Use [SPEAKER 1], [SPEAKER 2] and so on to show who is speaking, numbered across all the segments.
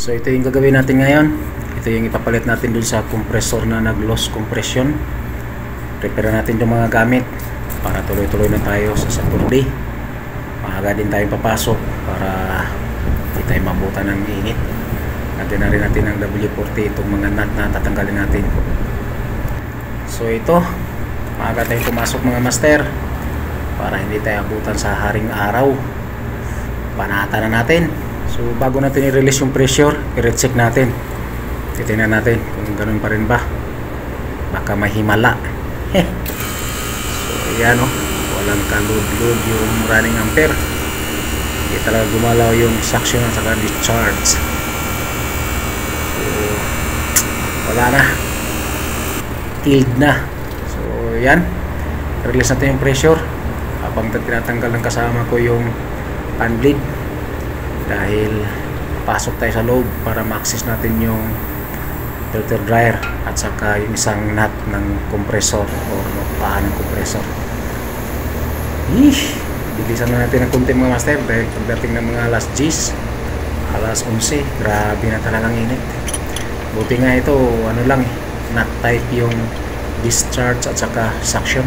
[SPEAKER 1] So ito yung gagawin natin ngayon. Ito yung ipapalit natin dun sa compressor na nag-loss compression. Prepare natin yung mga gamit para tuloy-tuloy na tayo sa Saturday. Maaga din tayo papasok para hindi tayo mabutan ng init. Natin na rin natin ang W40, itong mga nut na tatanggalin natin. So ito, maaga tayo pumasok mga master para hindi tayo abutan sa haring araw. Panata na natin. So bago natin i-release yung pressure, i-recheck natin. Titingnan natin kung ganun pa rin ba. Baka mahimala. So yan o, walang ka-load yung running ampere. Hindi talaga gumalaw yung suction at saka discharge. So wala na, killed na. So yan, release natin yung pressure habang tinatanggal ng kasama ko yung fan bleed dahil pasok tayo sa loob para ma-access natin yung filter dryer at saka yung isang nut ng compressor or paa ng compressor. Bilisan na natin ng konti mga master dahil pagdating ng mga alas 10, alas 11, grabe na talagang init. Buti nga ito, ano lang nut type yung discharge at saka suction.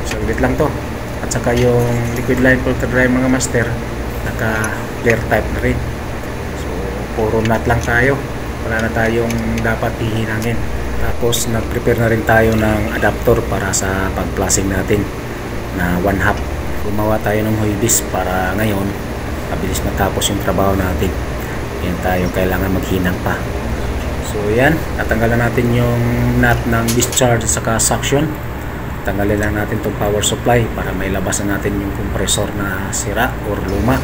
[SPEAKER 1] Saglit lang to. At saka yung liquid line filter dryer mga master, naka clear type na rin. So puro nut lang tayo, wala na tayong dapat hihinangin. Tapos nag-prepare na rin tayo ng adapter para sa pag-plasing natin na 1/2. Gumawa tayo ng huibis para ngayon mabilis matapos yung trabaho natin. Yan tayo kailangan maghinang pa. So yan, natanggalan natin yung nut ng discharge sa suction. Tanggalin lang natin itong power supply para may labasan natin yung compressor na sira or luma.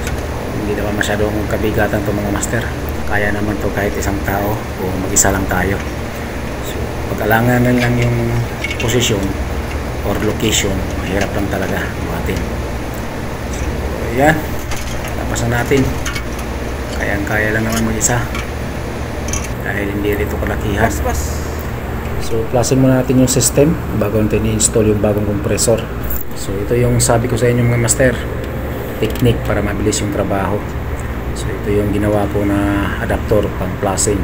[SPEAKER 1] So, hindi naman masyadong kabigatan itong mga master. Kaya naman to kahit isang tao o mag-isa lang tayo. So pag-alangan lang yung posisyon or location, mahirap lang talaga buhatin. So yan, labasan natin. Kayang-kaya lang naman mag-isa dahil hindi rito kalakihan. So plusin muna natin yung system bago natin i-install yung bagong compressor. So ito yung sabi ko sa inyo mga master, technique para mabilis yung trabaho. So ito yung ginawa ko na adapter pang plasing.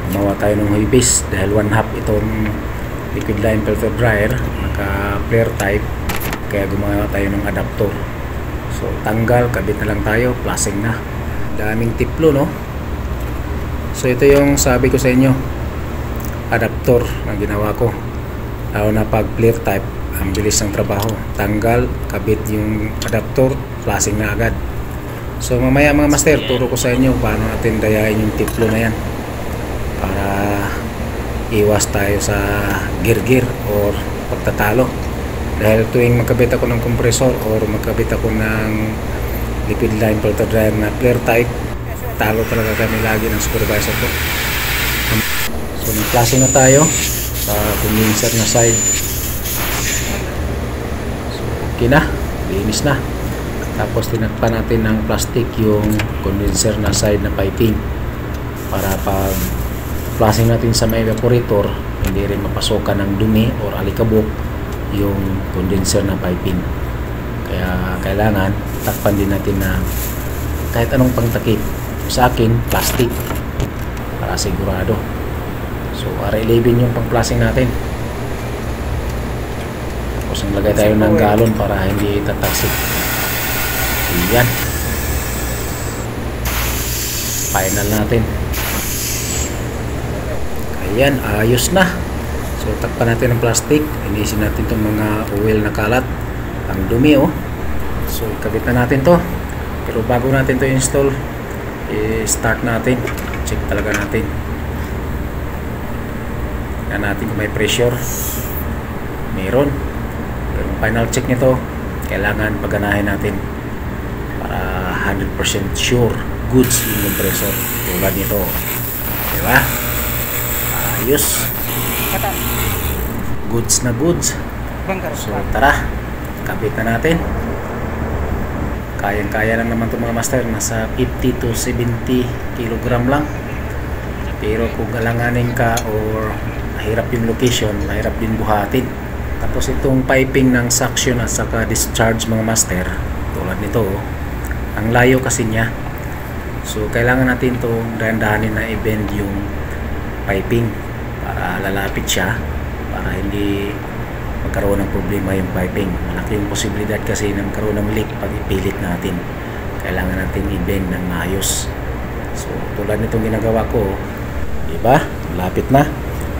[SPEAKER 1] Gumawa tayo ng huibis dahil 1/2 itong liquid line filter dryer, naka flare type, kaya gumawa tayo ng adapter. So tanggal, kabit na lang tayo, plasing na. Daming tiplo no. So ito yung sabi ko sa inyo, adapter na ginawa ko. Lalo na pag flare type, ang bilis ng trabaho. Tanggal, kabit yung adapter, plasing na agad. So mamaya mga master, turo ko sa inyo paano natin dayain yung tiplo na yan para iwas tayo sa gir-gir or pagtatalo. Dahil tuwing magkabit ako ng compressor or magkabit ako ng liquid line filter dryer na flare type, talo talaga kami lagi ng supervisor ko. So nag-klase na tayo sa condenser na side. So okay na, linis na. Tapos tinakpan natin ng plastic yung condenser na side na piping para pag flushing natin sa may evaporator hindi rin mapasokan ng dumi or alikabok yung condenser na piping. Kaya kailangan takpan din natin na kahit anong pangtakip. Sa akin, plastic para sigurado. So R11 yung pang flushing natin. Tapos naglagay tayo ng galon para hindi tatasik. Yan, final natin. Ayan, ayos na. So takpan natin ng plastic, inisin natin itong mga oil na kalat, ang dumi oh. So ikabit na natin to. Pero bago natin to install, i-start natin, check talaga natin. Tingnan natin kung may pressure. Meron. Pero final check nito, kailangan paganahin natin para 100% sure goods yung compressor tulad nito, diba? Ayos, goods na goods. So tara, kabit na natin. Kayang-kaya lang naman itong mga master, nasa 50 to 70 kilogram lang. Pero kung alanganin ka or mahirap yung location, mahirap din buhatin. Tapos itong piping ng suction at saka discharge mga master, tulad nito, ang layo kasi niya. So kailangan natin itong dahan-dahanin na i-bend yung piping para lalapit siya, para hindi magkaroon ng problema yung piping. Malaki yung posibilidad kasi na magkaroon ng leak pag ipilit natin. Kailangan natin i-bend ng maayos. So tulad nitong ginagawa ko, diba? Lapit na.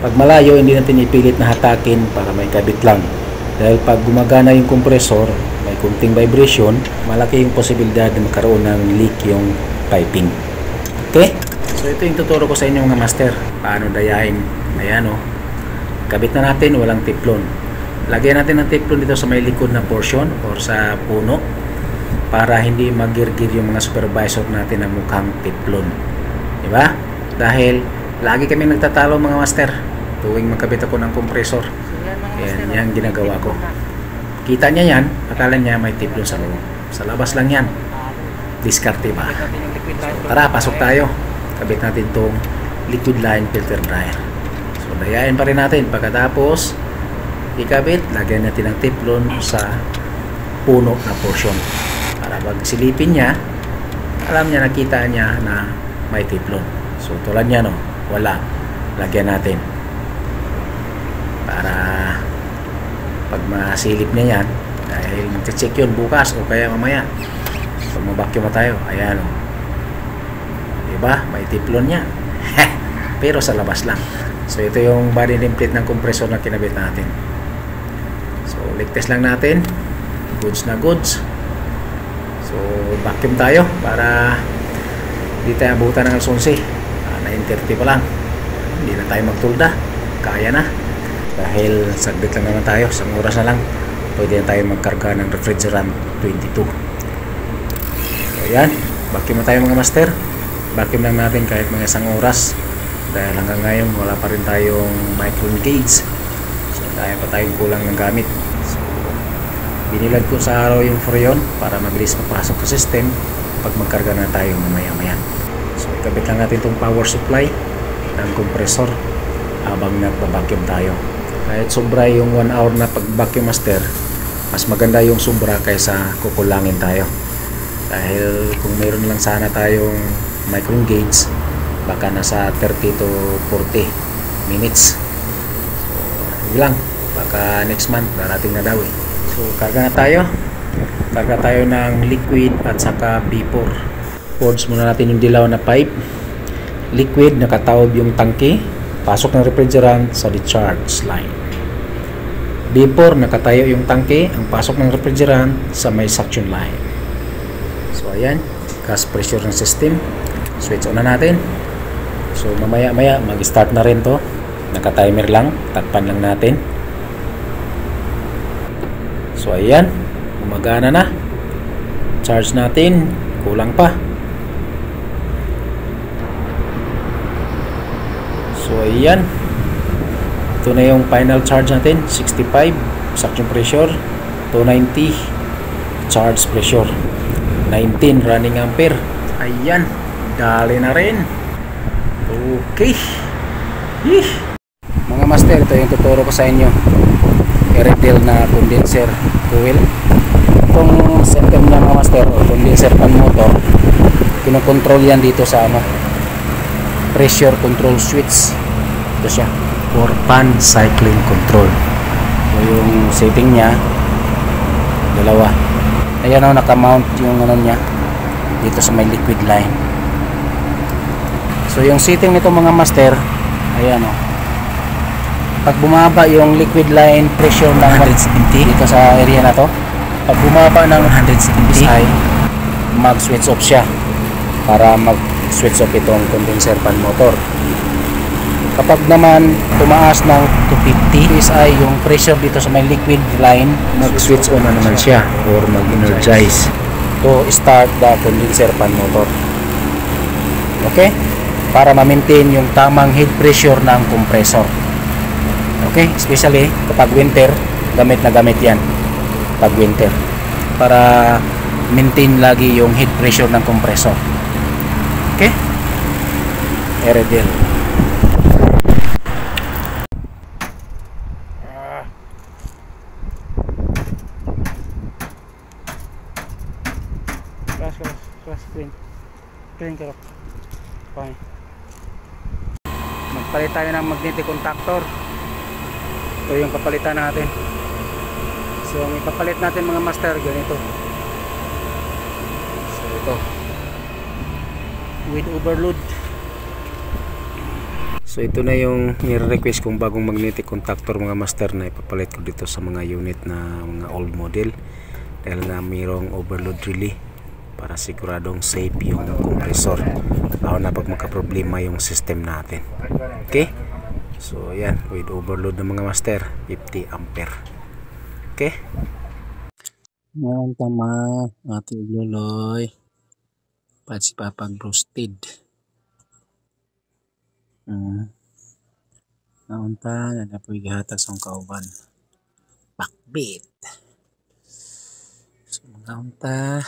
[SPEAKER 1] Pag malayo, hindi natin ipilit na hatakin para may kabit lang. Dahil pag gumagana yung compressor, may kunting vibration, malaki yung posibilidad na magkaroon ng leak yung piping. Okay? So ito yung tuturo ko sa inyo mga master. Paano dayain. Ayan o. Kabit na natin, walang tiplon. Lagyan natin ng tiplon dito sa may likod na portion or sa puno para hindi magirgir yung mga supervisor natin na mukhang tiplon. Diba? Dahil lagi kami nagtatalo mga master tuwing magkabit ako ng compressor. Yan, yan ginagawa ko. Kita niya yan, akala niya may tiplon sa loob. Sa labas lang yan. Diskarte ba? So, tara, pasok tayo. Kabit natin tong liquid line filter dryer. So, dayain pa rin natin. Pagkatapos, ikabit, lagyan natin ng tiplon sa puno na portion. Para pag silipin niya, alam niya, nakita niya na may tiplon. So, tulad niya, no? Wala. Lagyan natin. Para pag masilip niya yan, dahil mag-check yun bukas o kaya mamaya. Pag mabacuum na tayo, ayan o. Diba? May tiplon niya. Pero sa labas lang. So, ito yung body template ng compressor na kinabit natin. So, leak test lang natin. Goods na goods. So, vacuum tayo para hindi tayo abutan ng alas 11. 9:30 pa lang. Hindi na tayo magtulda. Kaya na. Dahil saglit lang naman tayo. Isang oras na lang. Pwede na tayo magkarga ng refrigerant 22. So, yan. Vacuum na tayo mga master. Vacuum lang natin kahit mga isang oras. Dahil hanggang ngayon wala pa rin tayong micron gauge. So, kaya pa tayong kulang ng gamit. So, binilad ko sa araw yung freon para mabilis mapasok sa system pag magkarga na tayo mamaya-maya. So, ikabit lang natin itong power supply ng compressor habang nagpa-vacuum tayo. Kahit sobra yung 1 hour na pag-vacuum master, mas maganda yung sobra kaysa kukulangin tayo. Dahil kung mayroon lang sana tayong micron gauge, baka nasa 30 to 40 minutes. So, lang. Baka next month, darating na daw eh. So, karga na tayo. Karga tayo ng liquid at saka vapor. Forge muna natin yung dilaw na pipe. Liquid, nakataob yung tangke. Pasok ng refrigerant sa discharge line. Vapor, nakatayo yung tangke. Ang pasok ng refrigerant sa may suction line. So, ayan. Gas pressure ng system. Switch on na natin. So, mamaya-maya, mag-start na rin to. Naka-timer lang. Takpan lang natin. So, ayan. Gumagana na. Charge natin. Kulang pa. So, ayan. Ito na yung final charge natin. 65 suction pressure. 290 charge pressure. 19 running ampere. Ayan. Dali na rin. Okay. Mga master, ito yung tuturo ko sa inyo. I-refill na condenser coil. Itong system niya mga master, o condenser fan motor, kinokontrol yan dito sa pressure control switch. Ito siya, for fan cycling control. So, yung setting niya, dalawa. Ayan o, nakamount yung ano niya dito sa may liquid line. So, yung setting nito mga master, ayan o. Pag bumaba yung liquid line pressure ng 170 dito sa area na to, pag bumaba ng 170 ay mag-switch off siya para mag-switch off itong condenser fan motor. Kapag naman tumaas ng 250 PSI yung pressure dito sa may liquid line, mag-switch on na naman siya or mag-energize to start the condenser fan motor. Okay? Para ma-maintain yung tamang head pressure ng compressor. Okay? Especially kapag winter, gamit na gamit yan pag winter para maintain lagi yung head pressure ng compressor. Okay? Aerodel. Keras screen.
[SPEAKER 2] Clean ka. Okay. Magpalit tayo ng magnetic contactor. Ito yung papalitan natin. So ang ipapalit natin mga master, ganito. So ito, with overload. So ito na yung nire-request kong bagong magnetic contactor mga master na ipapalit ko dito sa mga unit na mga old model, dahil nga mayroong overload relay, para siguradong safe yung compressor lalo na pag magka-problema yung system natin. Okay, so yan, with overload ng mga master, 50 ampere. Okay, ngayon tama ating luloy pag si papag roasted. Naunta na po ihatag sa kauban pakbit. So naunta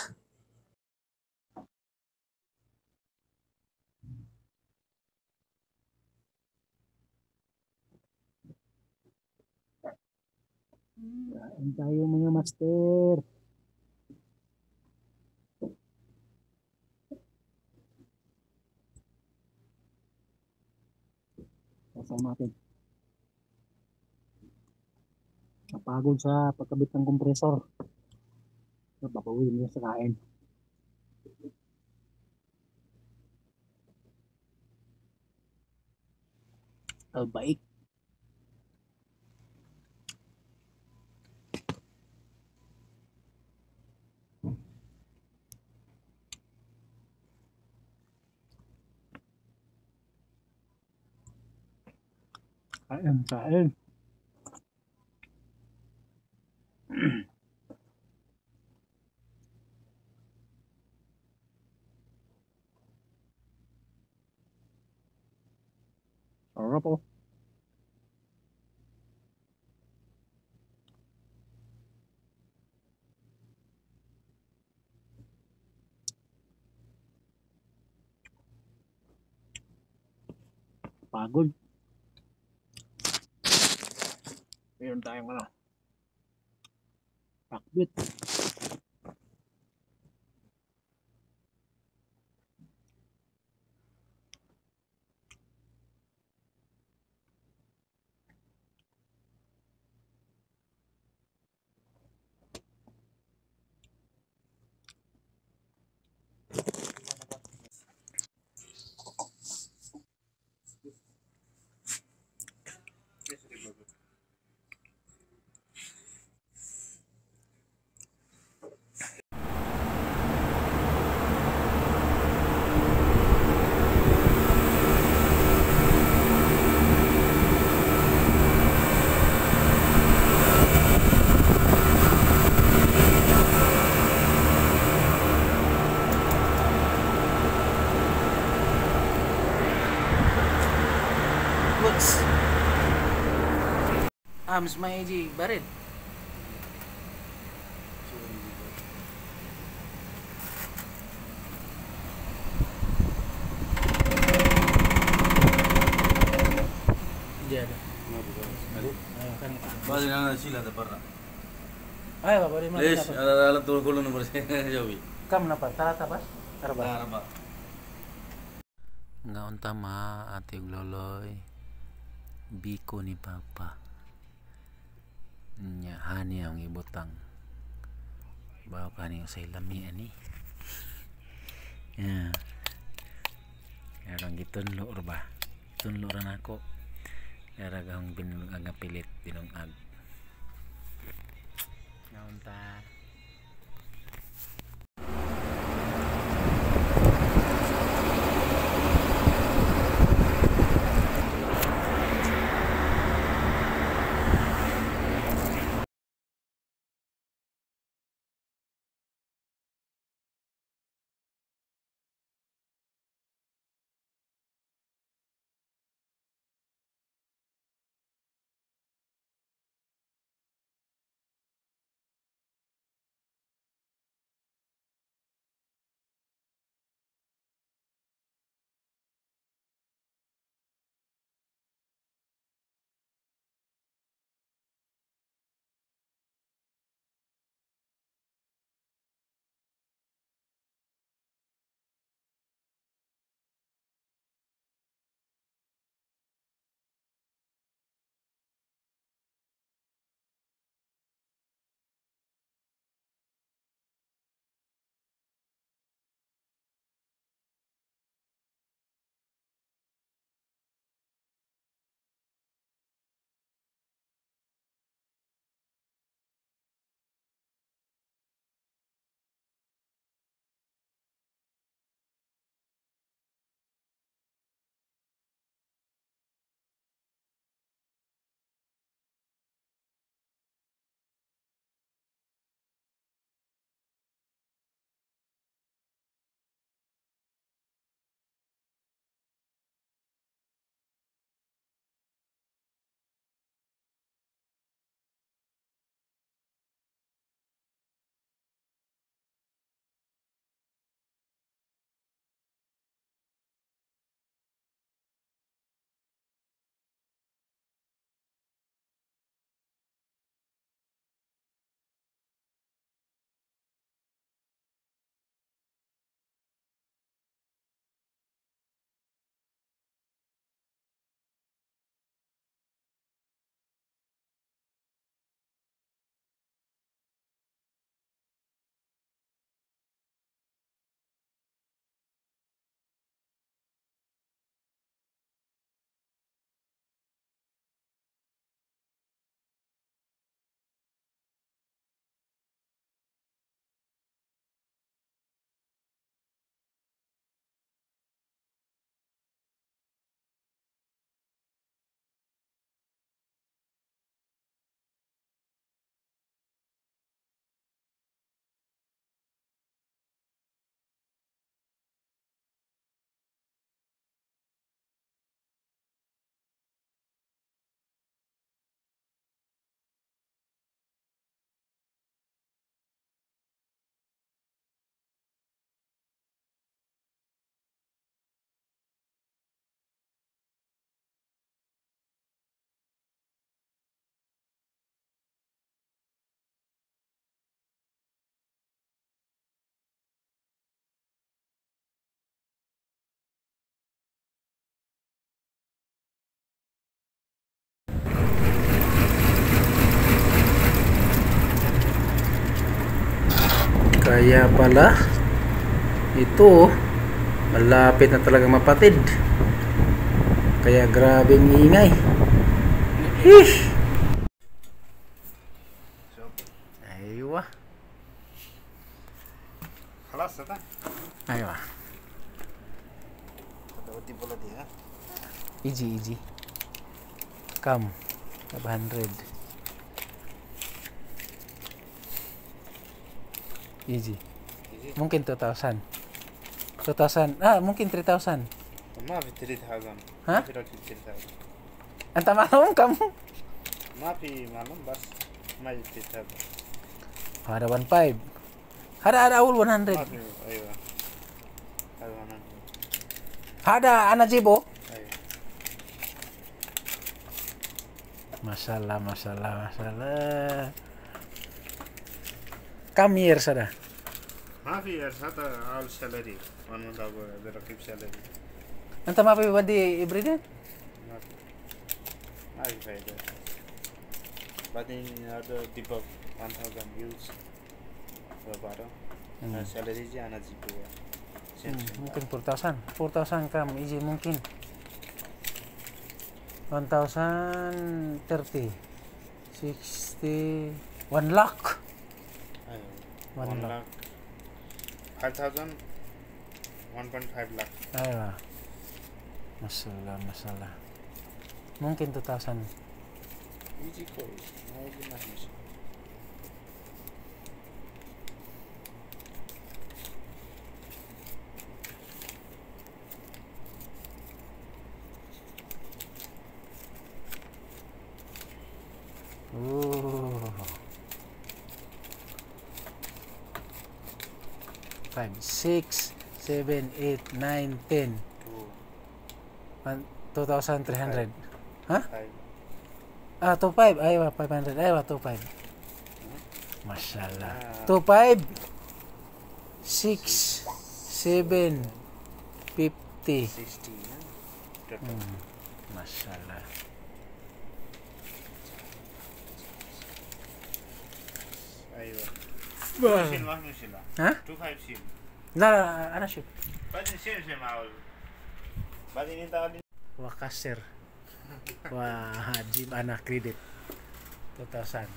[SPEAKER 2] kain tayo mga master. Kasama natin napagod sa pagkabit ng kompresor. Napapawin niya sa kain. Albaik. Kain. Sarap po. Pagod. Meron tayong pakbit. Ams maiji barid. Dia ada.
[SPEAKER 3] Bali na sila da parra.
[SPEAKER 2] Ay, babari mo.
[SPEAKER 3] Les, ala tulong nomor jawi.
[SPEAKER 2] Kam na pa tarata ba? Taraba.
[SPEAKER 3] Taraba.
[SPEAKER 1] Ngaon tama ate loloy biko ni papa nya hani ang ibutang bawa kani sa ilami ani ya yarang gitunlo ba tunlo ran ako yaragang binulog aga pilit binungag ngaon ta Kaya pala ito malapit na talaga mapatid. Kaya grabing ingay. Hish! Aywa.
[SPEAKER 2] خلاص هذا
[SPEAKER 1] Aywa.
[SPEAKER 2] ودي بلدي ها
[SPEAKER 1] Easy. Come. 500. Easy. Mungkin 2,000. 2,000. Mungkin 3,000.
[SPEAKER 2] ما في 3000
[SPEAKER 1] ها؟
[SPEAKER 2] ما في رقم 3000
[SPEAKER 1] Anta maklum kamu?
[SPEAKER 2] ما في معلوم بس ما يجي 3000
[SPEAKER 1] Ada 15. Ada awal 100.
[SPEAKER 2] ما في ايوه هذا انا
[SPEAKER 1] Ada anak jibo.
[SPEAKER 2] ايوه
[SPEAKER 1] Masalah. Come here sada.
[SPEAKER 2] ما في هذا اول سالري وانا برقم سالري
[SPEAKER 1] Anta mapi badi ibriden?
[SPEAKER 2] ما في فايدة بعدين هذا ديبوك 1000 يوز وبارو سالري جي انا جيبو
[SPEAKER 1] Mungkin 4,000. 4,000 kam easy mungkin. 1,030. 60. 1 lakh.
[SPEAKER 2] ايوه
[SPEAKER 1] 1
[SPEAKER 2] 1
[SPEAKER 1] lakh.
[SPEAKER 2] lakh 5000 1.5 lakh
[SPEAKER 1] Aywa. Masalah. Mungkin 2,000.
[SPEAKER 2] يجي كويس ما يجي ما في مشكلة
[SPEAKER 1] Five, 6, 7, 8, 9, 10. 2,300. Hah?
[SPEAKER 2] 5
[SPEAKER 1] 2,500. Aywa, 500. Aywa, 2,500. Masalah. 2,500. 6, 7, 50.
[SPEAKER 2] 60 total
[SPEAKER 1] Masalah.
[SPEAKER 2] ايوه
[SPEAKER 1] Bah.
[SPEAKER 2] شيل ما في مشكلة
[SPEAKER 1] Hah?
[SPEAKER 2] 25 شيل
[SPEAKER 1] Lah, ana sih.
[SPEAKER 2] بعدين شيل معه بعدين انت قال
[SPEAKER 1] Wah, kasir. Wah, Jim anak kredit. 2,000.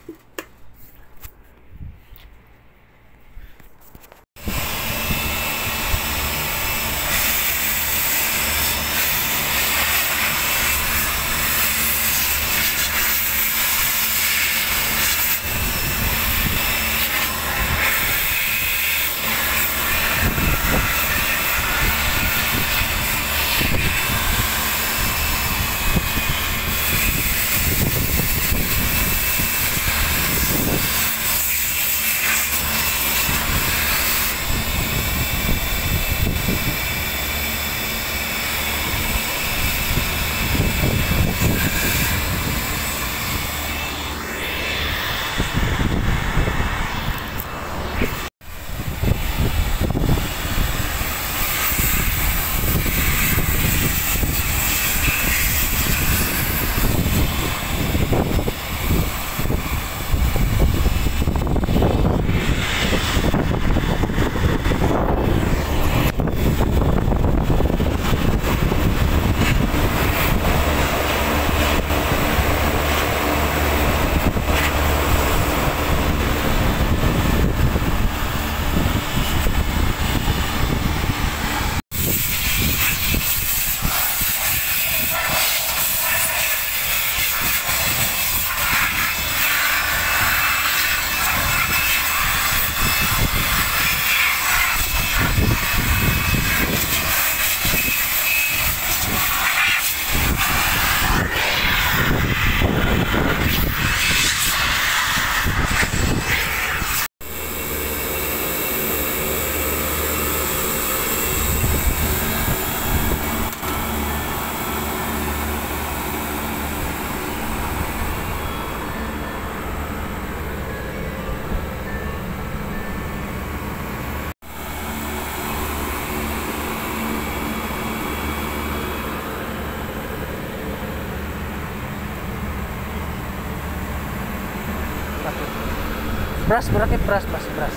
[SPEAKER 1] Beras, beras.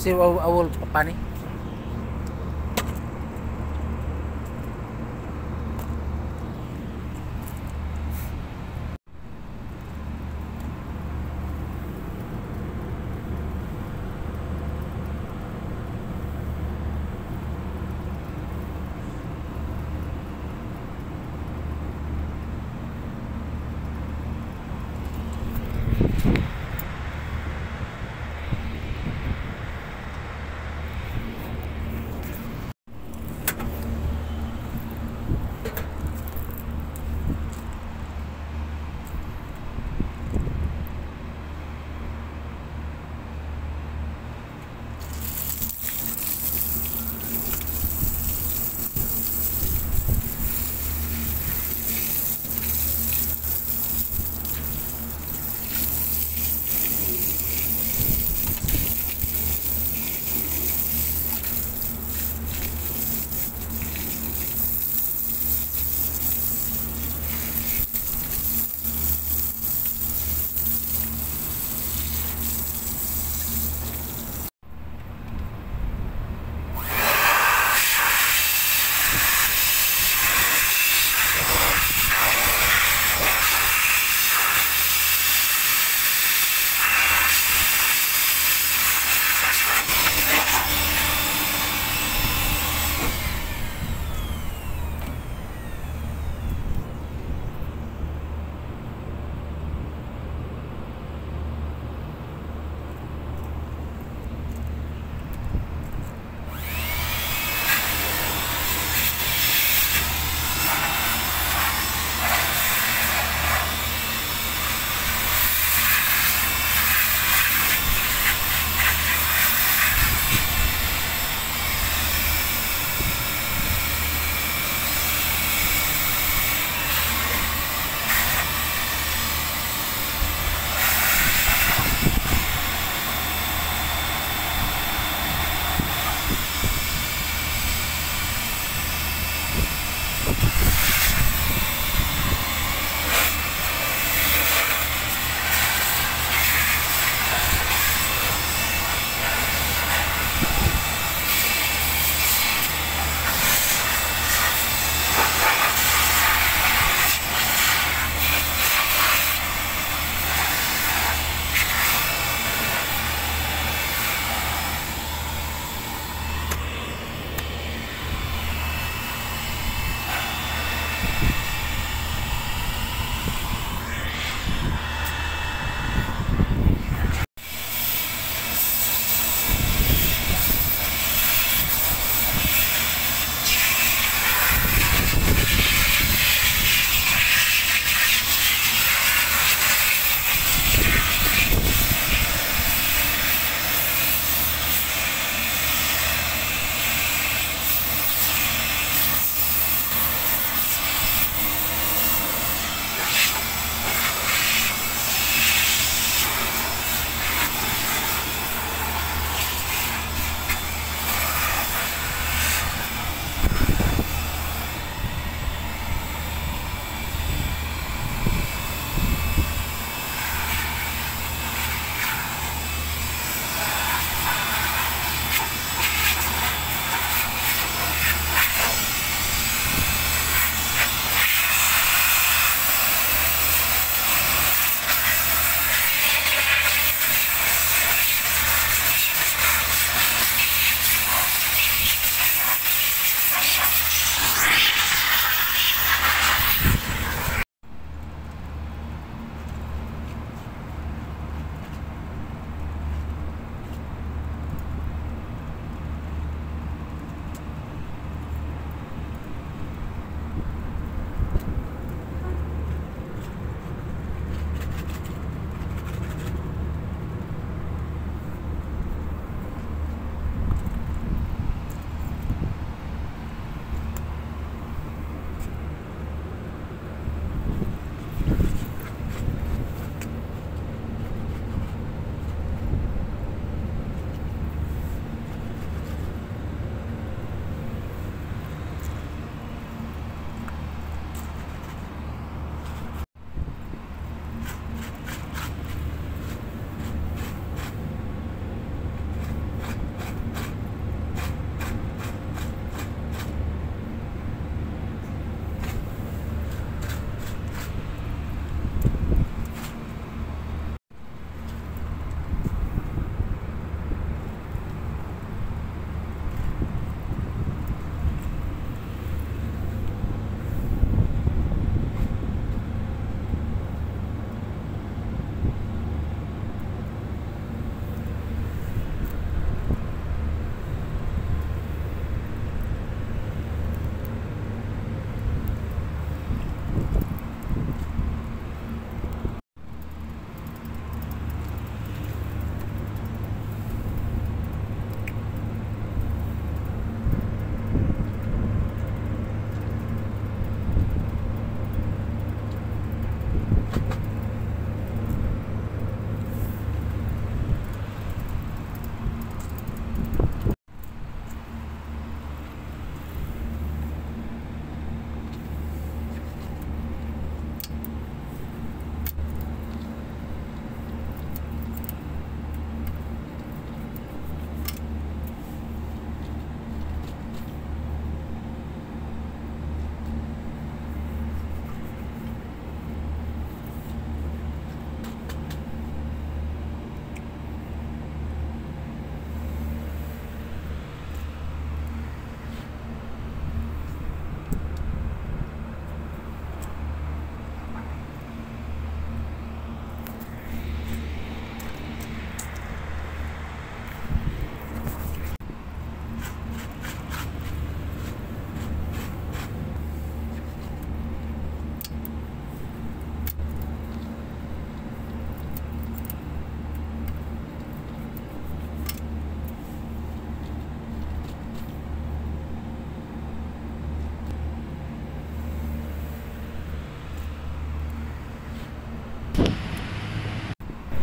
[SPEAKER 1] Si awol pani.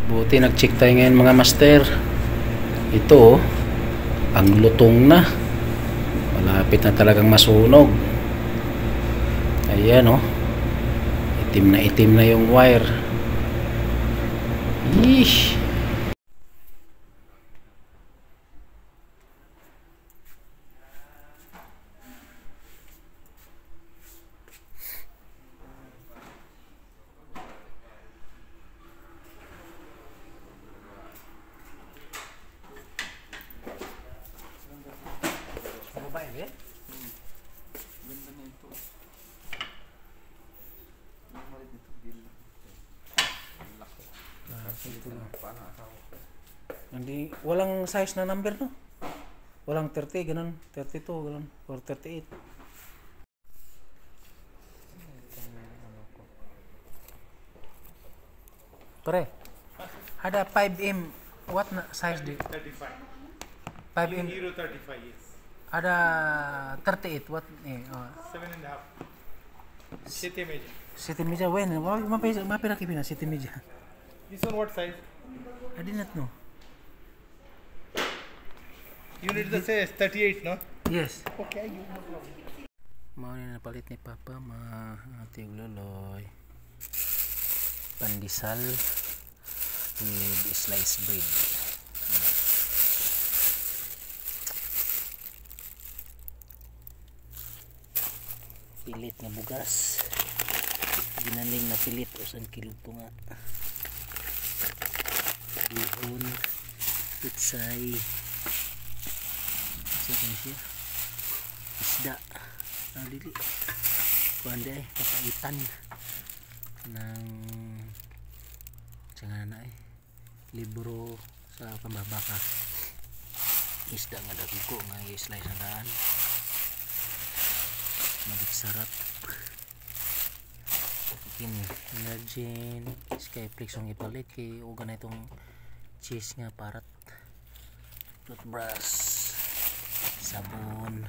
[SPEAKER 2] Buti nag-check tayo ngayon mga master. Ito ang lutong na. Malapit na talagang masunog. Ayan itim na yung wire. Yeesh. Hindi, walang size na number no? Walang 30, ganun, 32, ganun, or 38. Pare, ada 5M, what na size di?
[SPEAKER 4] 35.
[SPEAKER 2] 5M,
[SPEAKER 4] Euro 35, yes.
[SPEAKER 2] ada 38, what?
[SPEAKER 4] 7.5. City measure.
[SPEAKER 2] City media, when? Mapira kipina, city media.
[SPEAKER 4] This one what size?
[SPEAKER 2] I did not know.
[SPEAKER 4] You need the size 38, no?
[SPEAKER 2] Yes.
[SPEAKER 4] Okay, you no problem.
[SPEAKER 2] Mau ni napalit ni Papa ati loloy. Pandesal with sliced bread. Pilit na bugas. Ginaling na pilit usan kilo to nga. Bihon, pitsay. Siya isda dili kuan day papaitan ng libro sa pambabaka isda nga dagko nga i-slice na daan madiksarap kini Energen Skyflix ang ipalit kay uga na itong cheese nga parat toothbrush sabon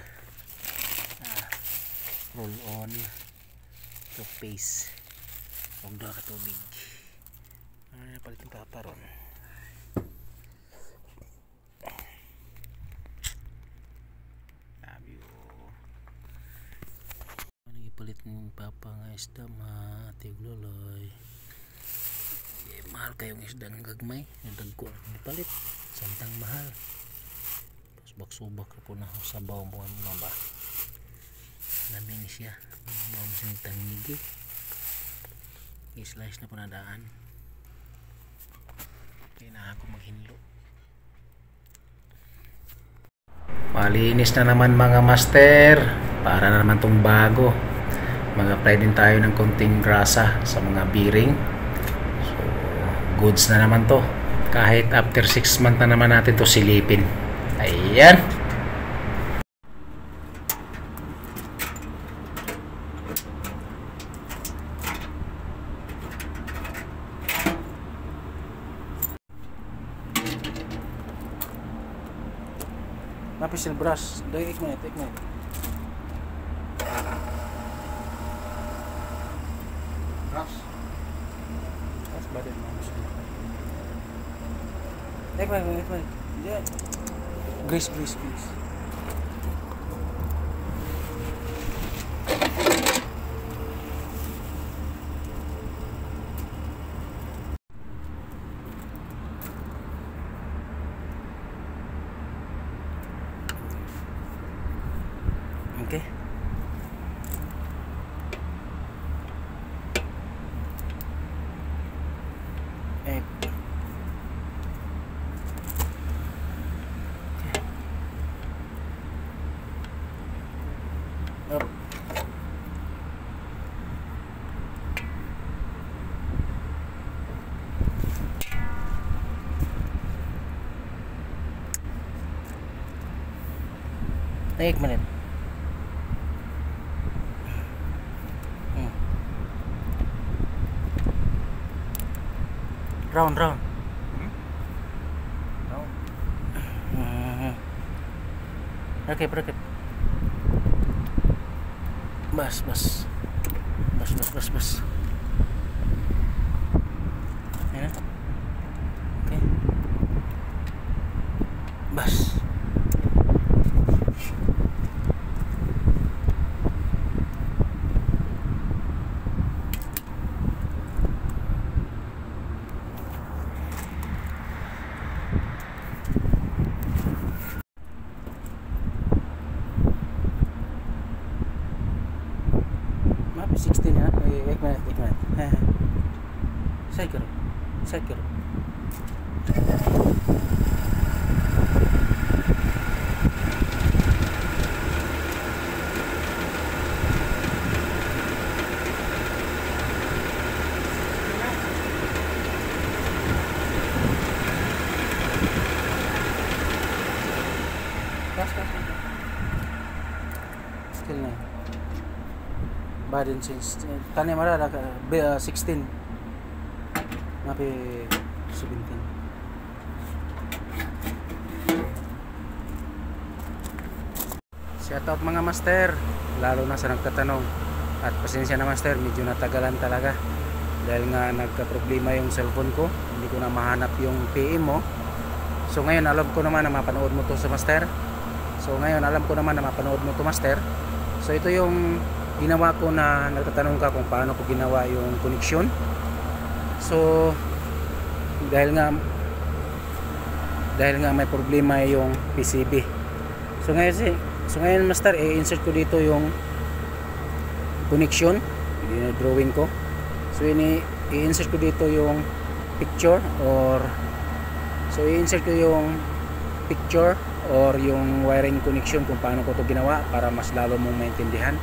[SPEAKER 2] roll on toothpaste huwag daw ka tubig palit yung Papa ron nagipalit ng Papa nga isda ati loloy mahal kayong isda ng gagmay nagdagko nagipalit santang mahal subak-subak po na sa bawang mga ba namin siya bawang sintang nigi i-slice na po na daan kaya na ako maghinlo malinis na naman mga master para na naman tong bago mag-apply din tayo ng konting grasa sa mga bearing so goods na naman to kahit after 6 months na naman natin to silipin. Ayan. Mapisil brush. Dahil ikman. Brush. That's better than ikman. Yeah. Grease. Okay. Up. एक minute round rakip bas ayan na Bas. Map 16 ya. एक मिनट सही करो Still na. Barin since tani marara 16. Mapi 17. Shout out mga master, lalo na sa nagtatanong. At pasensya na master, medyo natagalan talaga. Dahil nga nagka-problema yung cellphone ko, hindi ko na mahanap yung PM mo. So ngayon alam ko naman na mapanood mo to sa master. So ito yung ginawa ko na nagtatanong ka kung paano ko ginawa yung connection. So dahil nga may problema yung PCB. So ngayon master, i-insert ko dito yung connection, yung drawing ko. So i-insert ko dito yung picture or yung wiring connection kung paano ko to ginawa para mas lalo mong maintindihan.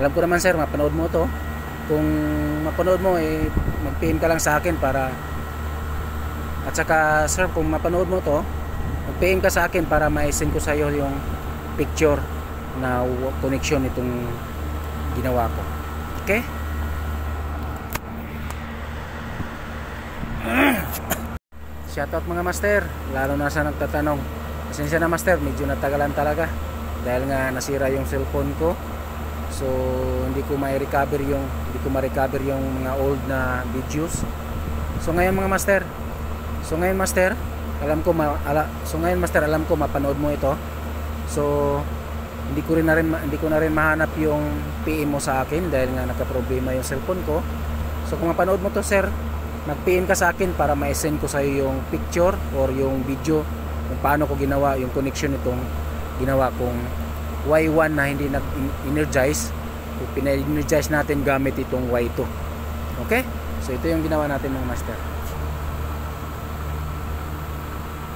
[SPEAKER 2] Alam ko naman sir, mapanood mo to. Kung mapanood mo, mag-PM ka lang sa akin para, at saka sir, kung mapanood mo to, mag-PM ka sa akin para ma-send ko sa iyo yung picture na connection itong ginawa ko. Okay? Shoutout mga master, lalo na sa nagtatanong. Pasensya na master, medyo natagalan talaga dahil nga nasira yung cellphone ko. So hindi ko ma-recover yung mga old na videos. So ngayon master, alam ko mapanood mo ito. So hindi ko na rin mahanap yung PM mo sa akin dahil nga nagka-problema yung cellphone ko. So kung mapanood mo to sir, mag-PM ka sa akin para ma-send ko sa iyo yung picture or yung video kung paano ko ginawa yung connection itong ginawa kong Y1 na hindi nag-energize. Pina-energize natin gamit itong Y2. Okay? So ito yung ginawa natin mga master.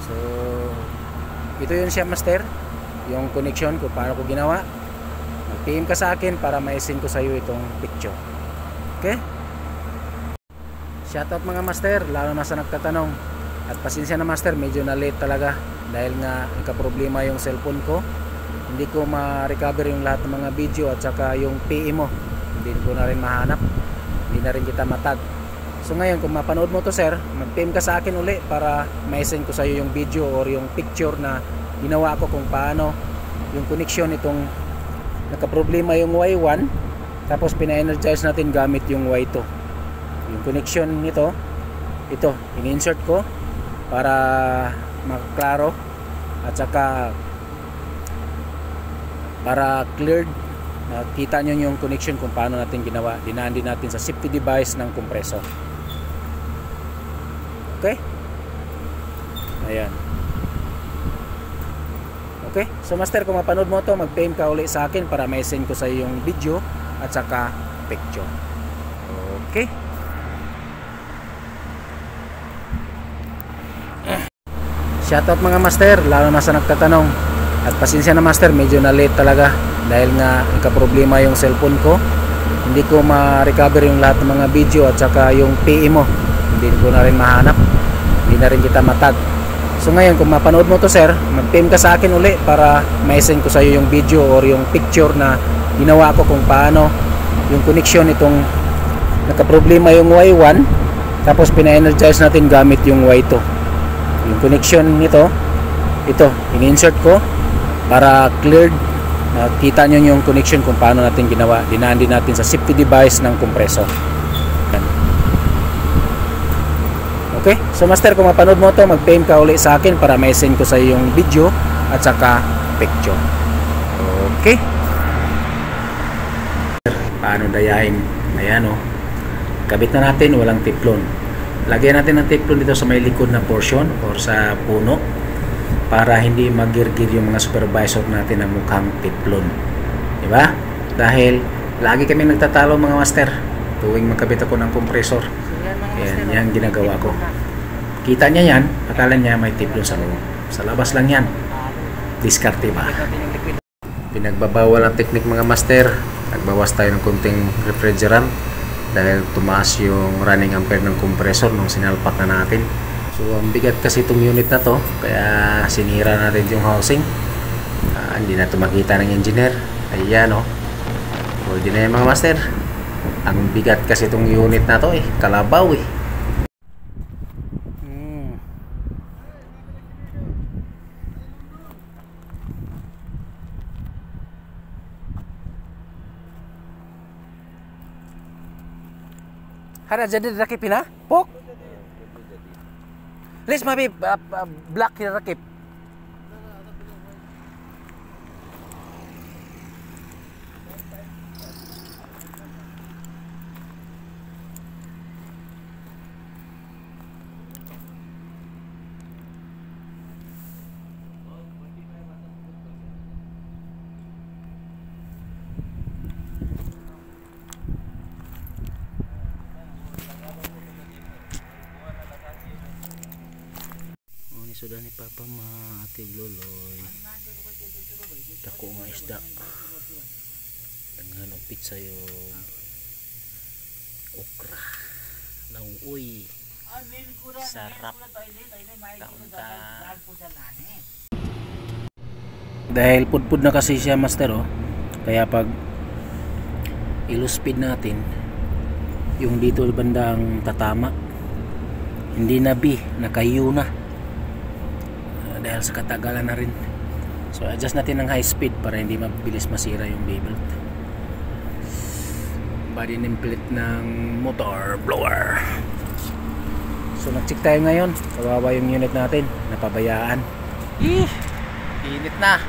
[SPEAKER 2] So ito yun siya master, yung connection kung paano ko ginawa. Mag-PM ka sa akin para ma-send ko sa iyo itong picture. Okay? Shoutout mga master, lalo na sa nagtatanong. At pasensya na master, medyo na late talaga dahil nga nagka-problema yung cellphone ko. Hindi ko ma-recover yung lahat ng mga video at saka yung PM mo. Hindi ko na rin mahanap. Hindi na rin kita matag. So ngayon, kung mapanood mo to sir, mag-PM ka sa akin uli para ma-send ko sa iyo yung video or yung picture na ginawa ko kung paano yung connection itong nagka-problema yung Y1 tapos pina-energize natin gamit yung Y2. Yung connection nito, ito, in-insert ko para magklaro at saka para cleared, nakita nyo yung connection kung paano natin ginawa. Dinaan din natin sa safety device ng compressor. Okay? Ayan. Okay? So master, kung mapanood mo to, mag-PM ka uli sa akin para may send ko sa iyo yung video at saka picture. Okay? Shoutout mga master, lalo na sa nagtatanong. At pasensya na master, medyo na late talaga dahil nga nagka-problema yung cellphone ko. Hindi ko ma-recover yung lahat ng mga video at saka yung PM mo. Hindi ko na rin mahanap. Hindi na rin kita matag. So ngayon, kung mapanood mo to sir, mag-PM ka sa akin uli para ma-send ko sa iyo yung video or yung picture na ginawa ko kung paano yung connection itong nagka-problema yung Y1 tapos pina-energize natin gamit yung Y2. Yung connection nito, ito, in-insert ko para cleared, nakita nyo yung connection kung paano natin ginawa. Dinaan din natin sa safety device ng compressor. Okay? Okay, so master, kung mapanood mo to, mag-PM ka uli sa akin para may send ko sa iyo yung video at saka picture. Okay, paano dayain? Ayan, oh. Kabit na natin, walang tiplon. Lagyan natin ng tiplon dito sa may likod na portion or sa puno para hindi magirgir yung mga supervisor natin na mukhang tiplon, diba? Dahil lagi kami nagtatalo mga master tuwing magkabit ako ng compressor. Yan ginagawa ko. Kita niya yan, akala niya may tiplon sa loob. Sa labas lang yan. Diskarte ba? Pinagbabawal ang technique mga master. Nagbawas tayo ng konting refrigerant dahil tumaas yung running ampere ng compressor nung sinalpak na natin. So ang bigat kasi itong unit na to, kaya sinira natin yung housing. Hindi na ito makita ng engineer. Ayan, oh. Pwede na yung mga master. Ang bigat kasi itong unit na to, kalabaw eh.
[SPEAKER 1] Hara jadi rakip na? Pok? Let's maybe black here rakip.
[SPEAKER 2] Sudah ni Papa Ate Loloy. Dako nga isda. Dengan upit sayo okra. Nauoy. Sarap. Kaunta. Dahil pudpud na kasi siya master, oh. Kaya pag ilo-speed natin yung dito bandang tatama, hindi na B, nakayo na. Dahil sa katagalan na rin. So adjust natin ng high speed para hindi mabilis masira yung B-belt. Body nameplate ng motor blower. So nag-check tayo ngayon. Kawawa yung unit natin, napabayaan. Init na.